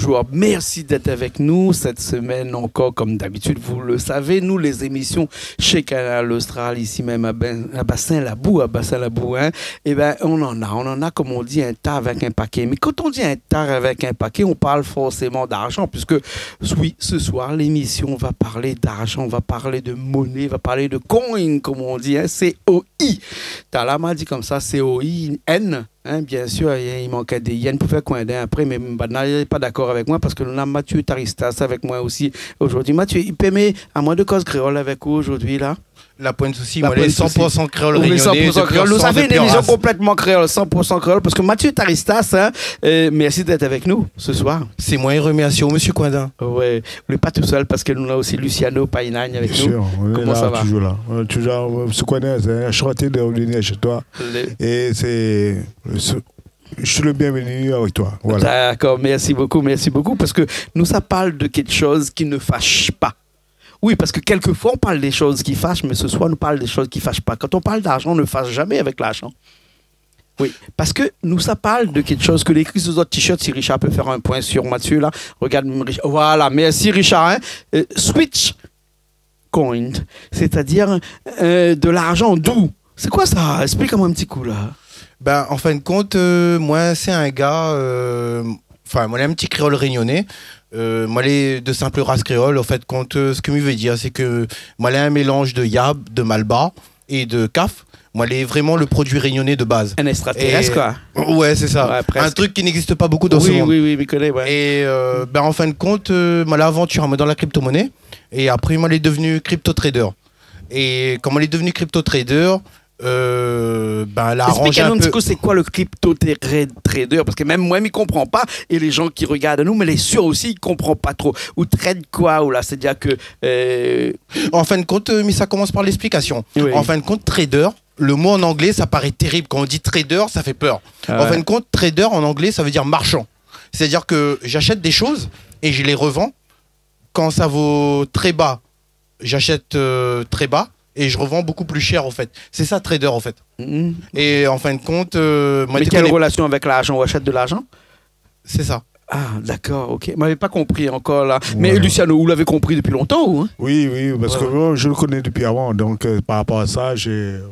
bonjour. Merci d'être avec nous cette semaine encore, comme d'habitude, vous le savez, nous, les émissions chez Canal Austral, ici même à Bassin-Labou, hein, eh ben, on en a, comme on dit, un tas avec un paquet. Mais quand on dit un tas avec un paquet, on parle forcément d'argent, puisque, oui, ce soir, l'émission va parler d'argent, va parler de monnaie, va parler de coin, comme on dit, hein, C-O-I. Tala m'a dit comme ça, C-O-I-N. Hein, bien sûr, il manquait des yens pour faire coin d'un après, mais Mbana n'est pas d'accord avec moi parce que nous avons Mathieu Taristas avec moi aussi aujourd'hui. Mathieu, il permet à moi de cause créole avec vous aujourd'hui là. La pointe aussi, moi, les 100% créole réunionnais. 100% créole. Nous avons une émission complètement créole, 100% créole, parce que Mathieu Taristas, hein, merci d'être avec nous ce soir. C'est moi, et remercie au monsieur Coindin. Ouais, vous n'êtes pas tout seul parce que nous avons aussi Luciano Painagne avec bien nous. Sûr, comment là, ça va? Toujours là. Toujours, monsieur Coindin, c'est enchanté de revenir chez toi. Et c'est. Je suis le bienvenu avec toi. Voilà. D'accord, merci beaucoup, parce que nous, ça parle de quelque chose qui ne fâche pas. Oui, parce que quelquefois, on parle des choses qui fâchent, mais ce soir, on parle des choses qui ne fâchent pas. Quand on parle d'argent, on ne fâche jamais avec l'argent. Oui, parce que nous, ça parle de quelque chose que l'écrit sur notre t-shirt, si Richard peut faire un point sur Mathieu, là. Regarde, Richard. Voilà, merci Richard. Hein. Switch coin, c'est-à-dire de l'argent doux. C'est quoi ça? Explique-moi un petit coup, là. Ben, en fin de compte, moi, c'est un gars... Enfin, moi, j'ai un petit créole réunionnais. Moi, les de simple race créole, en fait, compte, ce que je veux dire, c'est que moi, j'ai un mélange de yab, de malba et de caf. Moi, j'ai vraiment le produit réunionnais de base. Un extraterrestre, quoi. Ouais, c'est ça. Ouais, un truc qui n'existe pas beaucoup dans ce monde. Oui, je connais, ouais. Et ben, en fin de compte, moi, l'aventure dans la crypto-monnaie. Et après, moi, j'ai devenu crypto-trader. Et quand moi, j'ai devenu crypto-trader... ben, explique-nous un petit coup, c'est quoi le crypto-trader? Parce que même moi, je ne comprends pas. Et les gens qui regardent nous, mais les sûrs aussi, ils ne comprennent pas trop. Ou trade quoi? Ou là, c'est-à-dire que... En fin de compte, mais ça commence par l'explication. Oui. En fin de compte, trader, le mot en anglais, ça paraît terrible. Quand on dit trader, ça fait peur. En fin de compte, trader, en anglais, ça veut dire marchand. C'est-à-dire que j'achète des choses et je les revends. Quand ça vaut très bas, j'achète très bas. Et je revends beaucoup plus cher, en fait. C'est ça, trader, en fait. Et en fin de compte... mais quelle relation avec l'argent? On achète de l'argent? C'est ça. Ah, d'accord, ok. Je n'avais pas compris encore, là. Ouais. Mais Luciano, vous l'avez compris depuis longtemps, ou hein? Oui, parce que moi, je le connais depuis avant. Donc, par rapport à ça,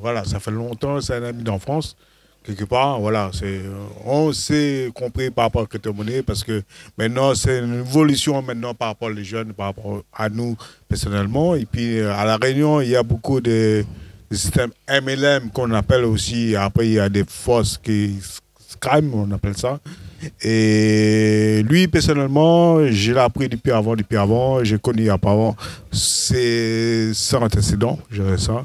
voilà, ça fait longtemps, c'est un ami d'enfance. Quelque part, voilà, on s'est compris par rapport à la crypto-monnaie parce que maintenant, c'est une évolution maintenant par rapport aux jeunes, par rapport à nous personnellement. Et puis, à La Réunion, il y a beaucoup de systèmes MLM qu'on appelle aussi. Après, il y a des forces qui scam, on appelle ça. Et lui, personnellement, je l'ai appris depuis avant. J'ai connu avant. C'est sans antécédent, je dirais ça.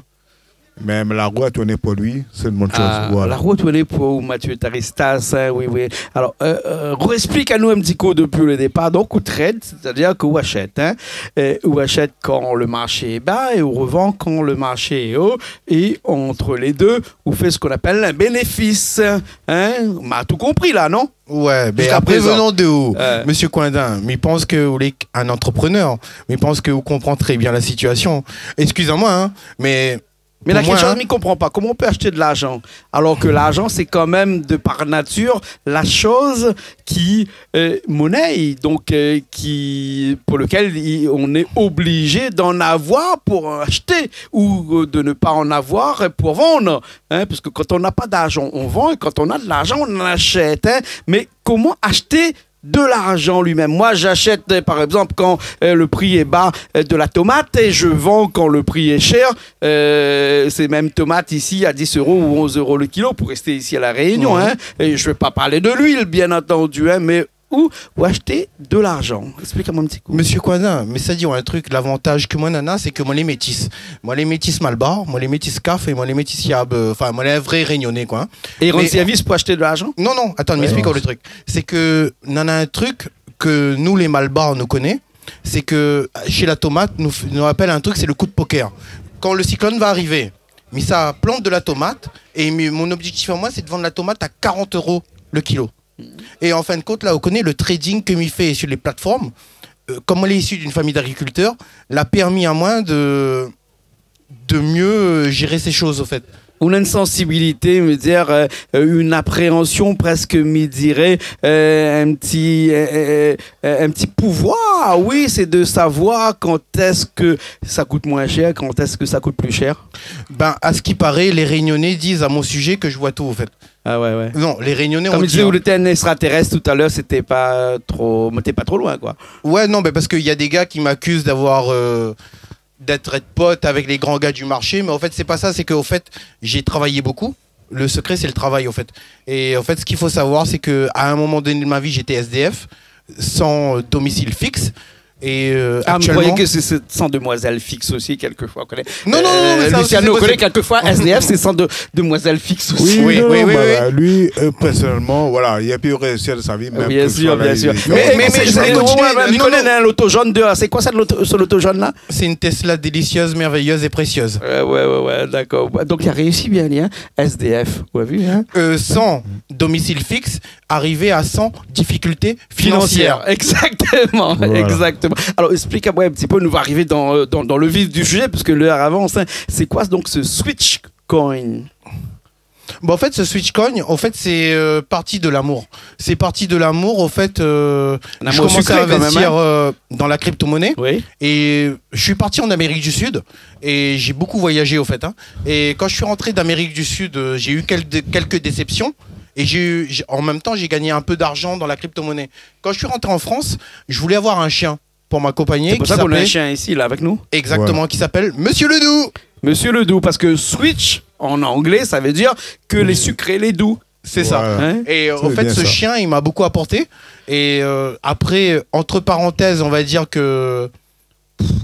Même la roue a tourné pour lui, c'est une bonne chose. Voilà. La roue a tourné pour Mathieu Taristas, hein, oui. Alors, explique à nous un petit coup depuis le départ. Donc, on trade, c'est-à-dire qu'on achète. Hein, on achète quand le marché est bas et on revend quand le marché est haut. Et entre les deux, on fait ce qu'on appelle un bénéfice. Hein, on a tout compris là, non? Ouais, mais après, venant de où, monsieur Coindin, mais il pense que vous êtes un entrepreneur, mais il pense que vous comprenez très bien la situation. Excusez-moi, hein, mais... Mais la question, je ne comprends pas. Comment on peut acheter de l'argent? Alors que l'argent, c'est quand même, de par nature, la chose qui monnaie, donc pour lequel on est obligé d'en avoir pour acheter ou de ne pas en avoir pour vendre. Hein? Parce que quand on n'a pas d'argent, on vend, et quand on a de l'argent, on en achète. Hein? Mais comment acheter de l'argent lui-même? Moi, j'achète, par exemple, quand le prix est bas de la tomate et je vends quand le prix est cher. Ces mêmes tomates ici à 10 € ou 11 € le kilo pour rester ici à La Réunion. Hein. Et je ne vais pas parler de l'huile, bien entendu, hein, mais où acheter de l'argent? Explique-moi un petit coup. Monsieur Coindin, mais ça dit un truc, l'avantage que moi, nana, c'est que moi, les métis. Moi, les métis Malbar, moi, les métis Caf et moi, les métis Yab. Enfin, moi, les vrais réunionnais, quoi. Et rendre service pour acheter de l'argent? Non, attends, m'explique le truc. C'est que, nana, un truc que nous, les Malbar, nous connaissons, c'est que chez la tomate, nous rappelle un truc, c'est le coup de poker. Quand le cyclone va arriver, mais ça plante de la tomate, et mon objectif à moi, c'est de vendre la tomate à 40 € le kilo. Et en fin de compte, là, vous connaissez le trading que m'y fait sur les plateformes. Comme on est issu d'une famille d'agriculteurs, l'a permis à moi de mieux gérer ces choses, au fait. On a une sensibilité, me dire, une appréhension presque, me dirais, un petit pouvoir. Oui, c'est de savoir quand est-ce que ça coûte moins cher, quand est-ce que ça coûte plus cher. Ben, à ce qui paraît, les Réunionnais disent à mon sujet que je vois tout, en fait. Ah ouais, ouais. Non, les Réunionnais Comme ont tu disais, dit... où était un extraterrestre tout à l'heure, c'était pas trop loin, quoi. Ouais, non, mais parce qu'il y a des gars qui m'accusent d'avoir... d'être pote avec les grands gars du marché, mais en fait c'est pas ça, c'est qu'au fait j'ai travaillé beaucoup. Le secret c'est le travail, au fait. Et en fait ce qu'il faut savoir, c'est que à un moment donné de ma vie j'étais SDF sans domicile fixe. Et ah, actuellement... vous croyez que c'est sans demoiselle fixe aussi, quelquefois. Non, mais ça Luciano aussi, connaît quelquefois SDF, c'est sans demoiselle fixe aussi. Oui. Lui, personnellement, voilà, il a pu réussir de sa vie. Même bien sûr. Mais je connais l'auto jaune dehors. C'est quoi ça, l'auto jaune là? C'est une Tesla délicieuse, merveilleuse et précieuse. Ouais, d'accord. Donc il a réussi bien, hein? SDF, vous avez vu, hein? Sans domicile fixe, arrivé à 100 difficultés financières. Exactement, voilà. Exactement. Alors explique-moi un petit peu, nous va arriver dans le vif du sujet, puisque l'heure avance. Hein. C'est quoi donc ce Switch Coin? Bon, en fait, ce Switch Coin, en fait, c'est parti de l'amour. C'est parti de l'amour, en fait. Je commence à investir dans la crypto-monnaie. Oui. Et je suis parti en Amérique du Sud. Et j'ai beaucoup voyagé, au fait. Hein. Et quand je suis rentré d'Amérique du Sud, j'ai eu quelques déceptions. Et en même temps, j'ai gagné un peu d'argent dans la crypto-monnaie. Quand je suis rentré en France, je voulais avoir un chien pour m'accompagner. C'est pour ça qu'on a un chien ici, là, avec nous. Exactement, ouais. Qui s'appelle Monsieur Ledoux. Monsieur Ledoux, parce que Switch, en anglais, ça veut dire que les sucrés, les doux. C'est ça. Hein? Et en fait, ce chien, il m'a beaucoup apporté. Et après, entre parenthèses, on va dire que...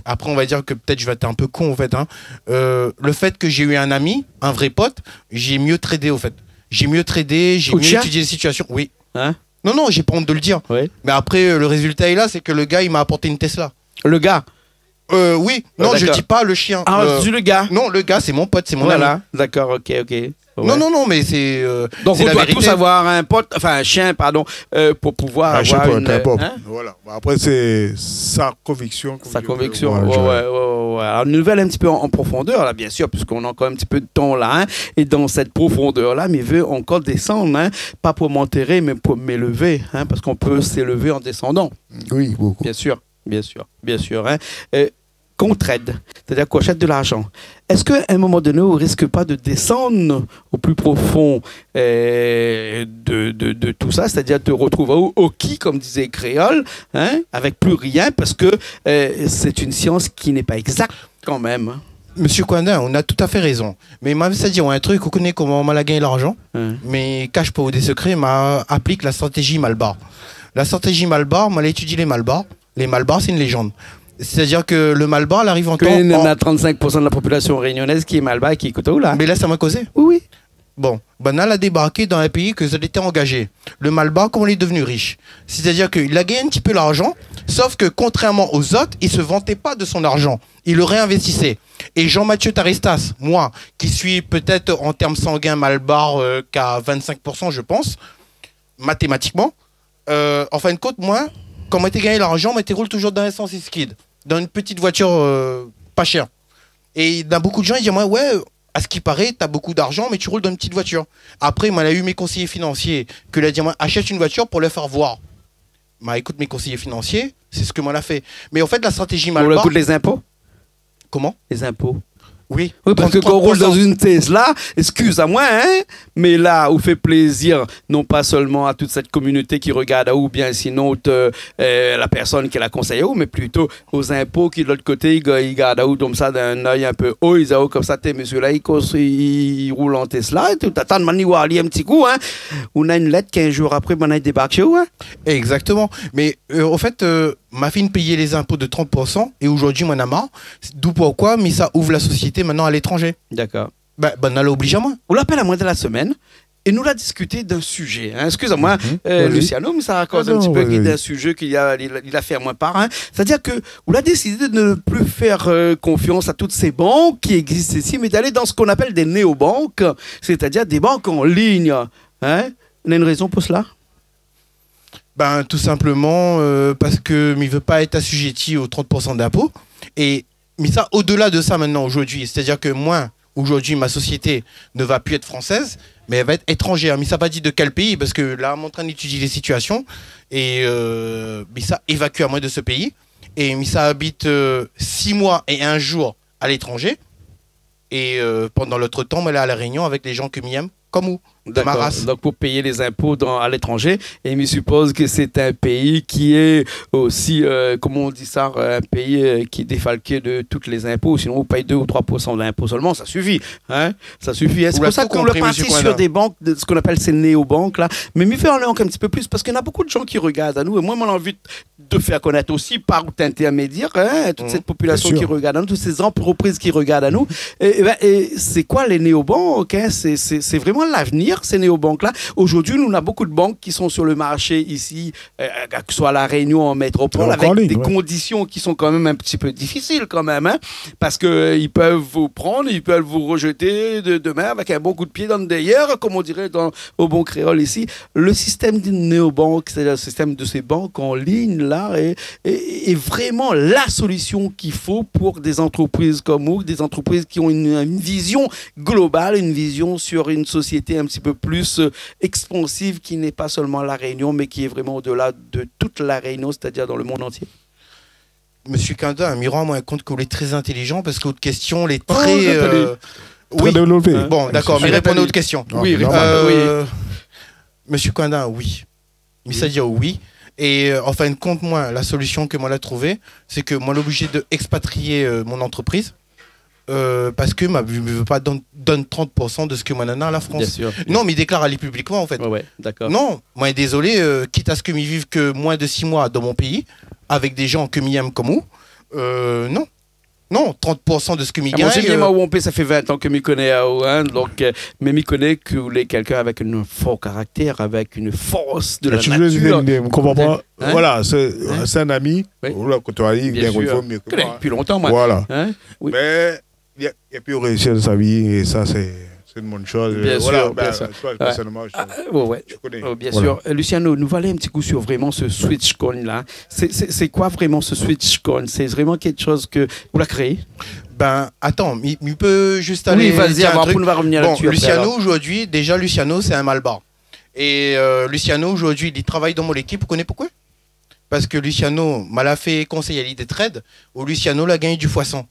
Après, on va dire que peut-être je vais être un peu con, en fait. Hein. Le fait que j'ai eu un ami, un vrai pote, j'ai mieux tradé, au fait. J'ai mieux tradé, j'ai mieux étudié les situations. Oui. Hein? Non, j'ai pas honte de le dire. Oui. Mais après, le résultat est là, c'est que le gars, il m'a apporté une Tesla. Le gars? Oui. Non, je dis pas le chien. Ah, tu dis le gars? Non, le gars, c'est mon pote, c'est mon ami. D'accord, ok. Ouais. Non, mais c'est. Donc on doit tous avoir un pote, enfin un chien, pardon, pour pouvoir avoir une. Hein? Voilà. Après c'est sa conviction. Sa conviction. Ouais. Alors une nouvelle un petit peu en profondeur là, bien sûr, puisqu'on a encore un petit peu de temps là, hein, et dans cette profondeur là, mais veut encore descendre, hein, pas pour m'enterrer, mais pour m'élever, hein, parce qu'on peut s'élever en descendant. Oui, beaucoup. Bien sûr. Hein. Qu'on trade, c'est-à-dire qu'on achète de l'argent. Est-ce qu'à un moment donné, on ne risque pas de descendre au plus profond de tout ça, c'est-à-dire te retrouver au qui, comme disait Créole, hein, avec plus rien, parce que c'est une science qui n'est pas exacte quand même. Monsieur Kwanda, on a tout à fait raison. Mais ma ça dit, on a un truc, on connaît comment on a gagné l'argent, mais cache pas des secrets, applique la stratégie Malbar. La stratégie Malbar, on a étudié les Malbars. Les Malbars, c'est une légende. C'est-à-dire que le Malbar, il arrive en temps... Il y a 35% de la population réunionnaise qui est Malbar et qui écoute où, là? Mais là, ça m'a causé. Oui. Bon, Banal a débarqué dans un pays que ça était engagé. Le Malbar, comment il est devenu riche? C'est-à-dire qu'il a gagné un petit peu l'argent, sauf que contrairement aux autres, il ne se vantait pas de son argent. Il le réinvestissait. Et Jean-Mathieu Taristas, moi, qui suis peut-être en termes sanguins Malbar qu'à 25%, je pense, mathématiquement, en fin de compte, moi, quand on m'était gagné l'argent, on m'était roule toujours dans un sens skid. Dans une petite voiture pas chère. Et dans beaucoup de gens, ils disent, moi, ouais, à ce qui paraît, tu as beaucoup d'argent, mais tu roules dans une petite voiture. Après, moi, il a eu mes conseillers financiers que l'a dit, moi, achète une voiture pour le faire voir. Écoute, mes conseillers financiers, c'est ce que moi l'a fait. Mais en fait, la stratégie Malbar... On le coûte les impôts? Comment? Les impôts. Oui, parce que quand on roule dans une Tesla, excuse-moi, hein, mais là, on fait plaisir, non pas seulement à toute cette communauté qui regarde ou bien sinon la personne qui la conseille, mais plutôt aux impôts qui de l'autre côté, ils regardent comme ça d'un œil un peu haut, ils ont comme ça, monsieur là, il roule en Tesla, et tout attends, un petit coup, hein. On a une lettre 15 jours après, on a débarqué chez vous, hein. Exactement, mais en fait... ma fille payait les impôts de 30% et aujourd'hui, moi, marre. D'où pourquoi, mais ça ouvre la société maintenant à l'étranger. D'accord. On a l'oblige à moi. On l'appelle à moi de la semaine et nous l'a discuté d'un sujet. Hein. Excusez-moi, Luciano, mais ça raconte un petit peu d'un sujet qu'il a fait à moi part. Hein. C'est-à-dire qu'on a décidé de ne plus faire confiance à toutes ces banques qui existent ici, mais d'aller dans ce qu'on appelle des néobanques, c'est-à-dire des banques en ligne. Hein. On a une raison pour cela? Tout simplement parce que il ne veut pas être assujetti aux 30% d'impôts. Mais ça, au-delà de ça maintenant, aujourd'hui, c'est-à-dire que moi, aujourd'hui, ma société ne va plus être française, mais elle va être étrangère. Mais ça pas dit de quel pays, parce que là, on est en train d'étudier les situations. Et Missa évacue à moi de ce pays. Et Missa habite 6 mois et 1 jour à l'étranger. Et pendant l'autre temps, elle est à la Réunion avec les gens que m'y aime, comme où. Donc pour payer les impôts à l'étranger, et il suppose que c'est un pays qui est aussi, comment on dit ça, un pays qui est défalqué de tous les impôts, sinon on paye 2 ou 3% d'impôts seulement, ça suffit. Hein? Ça suffit. C'est pour ça qu'on le passe sur des banques, ce qu'on appelle ces néobanques là. Mais m'y fait en un petit peu plus, parce qu'il y en a beaucoup de gens qui regardent à nous, et moi j'ai envie de faire connaître aussi par intermédiaire, hein, toute cette population qui regarde à nous, toutes ces entreprises qui regardent à nous. Et c'est quoi les néobanques, hein? C'est vraiment l'avenir, ces néobanques-là. Aujourd'hui, nous, on a beaucoup de banques qui sont sur le marché ici, que ce soit à La Réunion, en métropole, avec des conditions qui sont quand même un petit peu difficiles quand même, hein, parce qu'ils peuvent vous prendre, ils peuvent vous rejeter demain avec un bon coup de pied dans le derrière, comme on dirait au bon créole ici. Le système des néobanques, c'est le système de ces banques en ligne, là, est vraiment la solution qu'il faut pour des entreprises comme vous, des entreprises qui ont une vision globale, une vision sur une société un petit peu plus expansive, qui n'est pas seulement La Réunion, mais qui est vraiment au-delà de toute La Réunion, c'est-à-dire dans le monde entier. Monsieur Kanda, Miran, moi, compte que vous êtes très intelligent, parce que votre question, elle est très... très développée. Bon, d'accord, mais répondez à votre question. Oui, Monsieur Kanda, oui. Il s'agit de oui. Et en fin de compte, moi, la solution que moi j'ai trouvée, c'est que moi, l'obligé d'expatrier mon entreprise, parce que je ne veux pas donner 30% de ce que moi nana à la France. Bien sûr. Non, mais il déclare à aller publiquement en fait. Ouais, d'accord. Non, moi désolé, quitte à ce que m'y vivent que moins de 6 mois dans mon pays, avec des gens que m'y aiment comme vous, non. Non, 30% de ce que m'y gagne. Moi, ça fait 20 ans que m'y connais à Owen, donc, mais m'y connais que vous êtes quelqu'un avec un fort caractère, avec une force de la nature. Je ne comprends pas. Hein? Voilà, c'est un ami. Oui. Bien sûr. Depuis longtemps, moi. Voilà. Hein? Oui. Mais il a pu réussir de sa vie, et ça, c'est une bonne chose. Bien voilà, sûr, bien sûr. Personnellement, je connais. Bien sûr. Luciano, nous allons un petit coup sur vraiment ce switch coin là. C'est quoi vraiment ce switch coin? C'est vraiment quelque chose que vous l'avez créé? Ben, attends, il peut juste aller... Oui, vas-y, avant, on va revenir là-dessus. Luciano, aujourd'hui, déjà, Luciano, c'est un malbar. Et Luciano, aujourd'hui, il travaille dans mon équipe. Vous connaissez pourquoi? Parce que Luciano m'a fait conseiller à l'idée de trade, où Luciano l'a gagné du x100.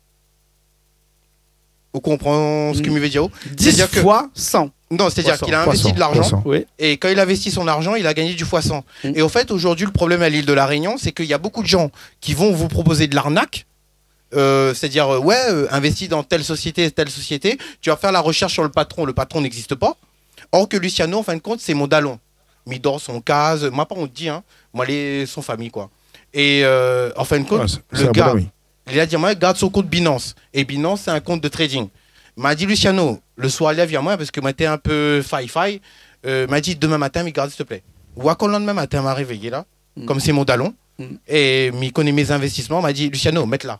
Vous comprenez ce que je veux dire? 10 fois 100. Non, c'est-à-dire qu'il a investi de l'argent, oui. Et quand il investit son argent, il a gagné du x100. Et au fait, aujourd'hui, le problème à l'île de la Réunion, c'est qu'il y a beaucoup de gens qui vont vous proposer de l'arnaque, c'est-à-dire, investis dans telle société, tu vas faire la recherche sur le patron n'existe pas. Or que Luciano, en fin de compte, c'est mon dallon. Il dort son case, moi pas on te dit, hein, moi son famille, quoi. Et en fin de compte, le gars... Il a dit, moi, garde son compte Binance. Et Binance, c'est un compte de trading. Il m'a dit, Luciano, le soir, il vient moi, parce que moi, j'étais un peu faille. Il m'a dit, demain matin, mais garde, s'il te plaît. Ou à quand le lendemain matin, il m'a réveillé là, comme c'est mon dallon. Et il connaît mes investissements. Il m'a dit, Luciano, mets là.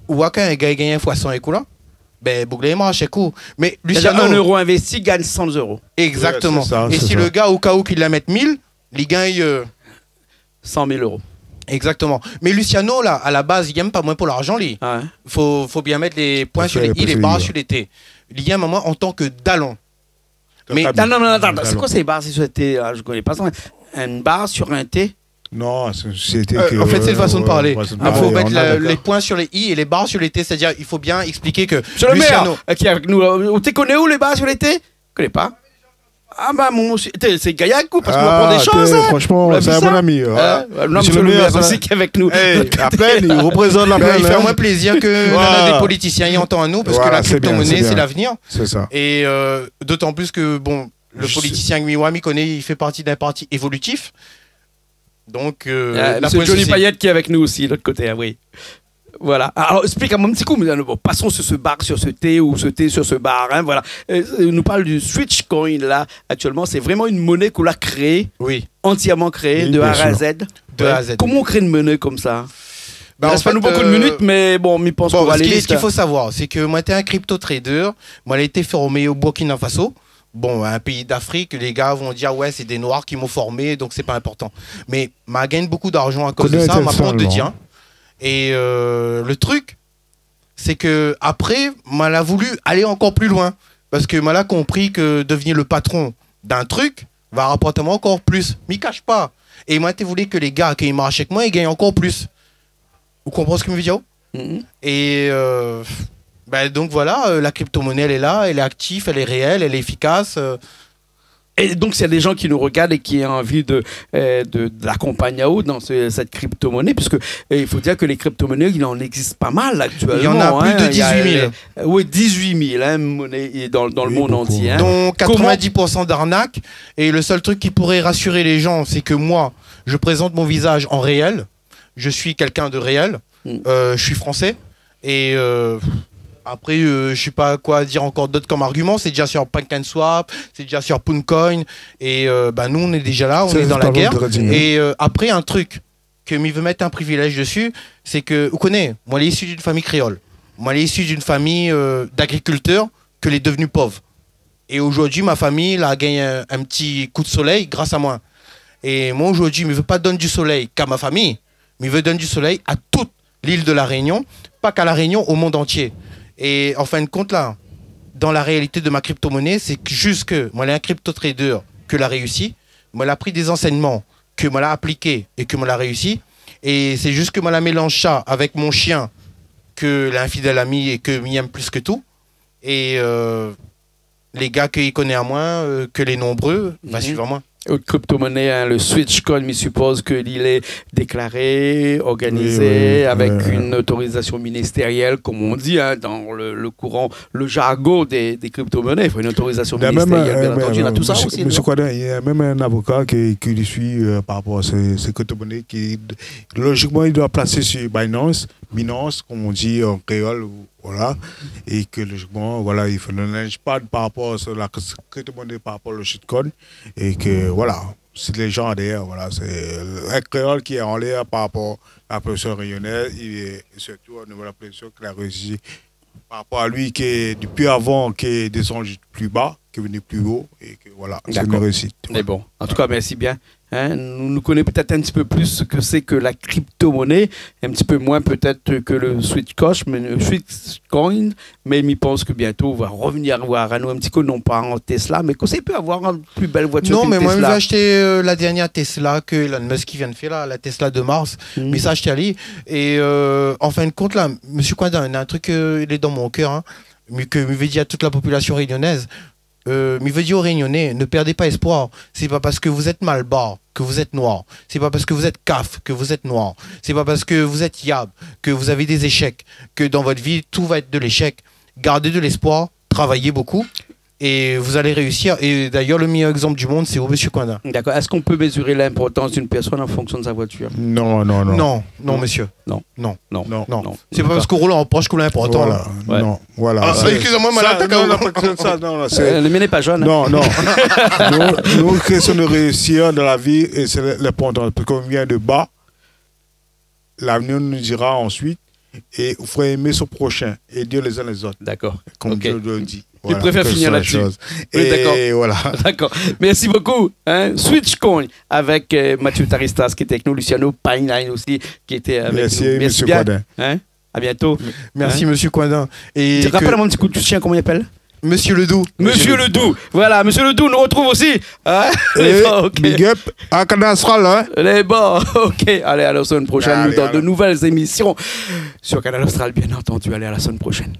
Ou à quand un gars gagne un fois 100 écous là, ben, bouclez moi, chez coup. Mais Luciano. 1 euro investi gagne 100 €. Exactement. Ouais, ça, et si le gars, au cas où qu'il la mette 1000, il gagne 100 000 €. Exactement. Mais Luciano, là, à la base, il n'aime pas moins pour l'argent, lui. Ah ouais. Faut bien mettre les points sur les i, les barres sur les t. Il aime moi en tant que dallon. Mais non, attends. C'est quoi ces barres sur le t? Je ne connais pas ça. Une barre sur un t? Non, c'était. En fait, c'est une façon de parler. Il faut mettre les points sur les i et les barres sur les t. C'est-à-dire, il faut bien expliquer que. Sur le Luciano, qui est avec nous. Tu connais où les barres sur les t? Je ne connais pas. Ah bah mon c'est Gaillac ou parce qu'on apprend des choses, hein. Franchement, c'est un bon ami. Non, monsieur le maire aussi qui est avec nous. La plaine, il représente la plaine. Il fait moins plaisir que des politiciens y entendent à nous, parce que la crypto-monnaie, c'est l'avenir. C'est ça. Et d'autant plus que, bon, le politicien Miwami connaît, il fait partie d'un parti évolutif. Donc, c'est Johnny Payette qui est avec nous aussi, de l'autre côté, oui. Voilà. Alors, explique-moi un petit coup, mais passons sur ce bar, sur ce thé, ou ce thé sur ce bar. Hein, voilà. Nous parle du Switch Coin, là, actuellement. C'est vraiment une monnaie qu'on a créée, entièrement créée, de A à Z. De A à Z. Comment on crée une monnaie comme ça? Il ne reste pas nous beaucoup de minutes, mais bon, je pense qu'on va aller vite. Ce qu'il faut savoir, c'est que moi, j'étais un crypto-trader. Moi, j'ai été formé au Burkina Faso. Bon, un pays d'Afrique, les gars vont dire, ouais, c'est des Noirs qui m'ont formé, donc c'est pas important. Mais je gagne beaucoup d'argent à cause de ça, ma porte de dire. Et le truc, c'est que après, mal a voulu aller encore plus loin. Parce que mal a compris que devenir le patron d'un truc va rapporter encore plus. Mais il cache pas. Et moi, tu voulais que les gars qui marchent avec moi, ils gagnent encore plus. Vous comprenez ce que je veux dire? Et donc voilà, la crypto-monnaie, elle est là, elle est active, elle est réelle, elle est efficace. Et donc, s'il y a des gens qui nous regardent et qui ont envie de l'accompagner dans cette crypto-monnaie, puisque il faut dire que les crypto-monnaies, il en existe pas mal actuellement. Il y en a plus de 18 000. Oui, 18 000 monnaies dans le monde entier. Donc 90% d'arnaques. Et le seul truc qui pourrait rassurer les gens, c'est que moi, je présente mon visage en réel. Je suis quelqu'un de réel. Je suis français. Et... après, je sais pas quoi dire encore d'autre comme argument. C'est déjà sur PancakeSwap, c'est déjà sur Pooncoin. Et nous, on est déjà là, on est dans la guerre. Et après, un truc que m'y veut mettre un privilège dessus, c'est que, vous connaissez, moi, je suis issu d'une famille créole. Moi, je suis issu d'une famille d'agriculteurs que les devenus pauvres. Et aujourd'hui, ma famille a gagné un petit coup de soleil grâce à moi. Et moi, aujourd'hui, je ne veux pas donner du soleil qu'à ma famille, mais je veux donner du soleil à toute l'île de la Réunion, pas qu'à la Réunion, au monde entier. Et en fin de compte, là, dans la réalité de ma crypto-monnaie, c'est juste que moi, j'ai un crypto-trader que l'a réussi, moi, j'ai appris des enseignements, que moi, l'a appliqué et que moi, l'a réussi. Et c'est juste que moi, la mélange ça avec mon chien, que l'infidèle ami et que m'y aime plus que tout. Et les gars qu'il connaît à moi, que les nombreux, va suivre à moi. Autre crypto-monnaie, le Switchcoin, il suppose qu'il est déclaré, organisé, avec une autorisation ministérielle, comme on dit, dans le courant, le jargon des crypto-monnaies. Il faut une autorisation ministérielle, bien entendu. Il y a tout ça aussi. Monsieur Quadin, il y a même un avocat qui lui suit par rapport à ces crypto-monnaies qui, logiquement, il doit placer sur Binance, comme on dit en créole, voilà, et que logiquement, voilà, il ne linge pas par rapport à la crypto-monnaie, par rapport au shitcoin, et que voilà, c'est les gens derrière, voilà, c'est un créole qui est en l'air par rapport à la pression rayonnaise, et surtout au niveau de la pression qu'il a réussi par rapport à lui qui est depuis avant, qui est descendu plus bas, qui est venu plus haut, et que voilà, c'est une réussite. Mais bon, en tout cas, merci bien. Nous connaissons peut-être un petit peu plus ce que c'est que la crypto-monnaie, un petit peu moins peut-être que le Switchcoin, mais je pense que bientôt on va revenir voir à nous un petit peu, non pas en Tesla, mais qu'on peut avoir une plus belle voiture. Non, mais moi, je vais acheter la dernière Tesla que Elon Musk vient de faire, là, la Tesla de Mars. Mais ça, acheté à lui. Et en fin de compte, là, monsieur Quadin, il y a un truc, il est dans mon cœur, mais que je vais dire à toute la population réunionnaise. Mais veut dire aux Réunionnais, ne perdez pas espoir. C'est pas parce que vous êtes malbar que vous êtes noir. C'est pas parce que vous êtes CAF que vous êtes noir. C'est pas parce que vous êtes Yab que vous avez des échecs. Que dans votre vie, tout va être de l'échec. Gardez de l'espoir, travaillez beaucoup. Et vous allez réussir. Et d'ailleurs, le meilleur exemple du monde, c'est monsieur Quadin. D'accord. Est-ce qu'on peut mesurer l'importance d'une personne en fonction de sa voiture? Non, monsieur. Non. C'est pas parce qu'on roule en Porsche qu'on est important. Voilà. Ouais. Non, voilà. Ah, excusez-moi, malade. Le mien n'est pas jaune. Non. Nous, question de réussir dans la vie, et c'est l'important. Parce qu'on vient de bas, l'avenir nous dira ensuite, et il faut aimer son prochain, et Dieu les uns les autres. D'accord. Comme Dieu le dit. Je préfère finir là-dessus. Oui, d'accord. Voilà. D'accord. Merci beaucoup. Switchcoin avec Mathieu Taristas qui était avec nous, Luciano Pineline aussi qui était avec nous. Merci, monsieur Quadin. À bientôt. Merci, monsieur Quadin. Et tu te rappelles mon petit coup de chien, comment il appelle? Monsieur Ledoux. Monsieur Ledoux. Voilà, monsieur Ledoux nous retrouve aussi. Big up à Canal Les bons. Ok. Allez, à la semaine prochaine dans de nouvelles émissions sur Canal Austral, bien entendu. Allez, à la semaine prochaine.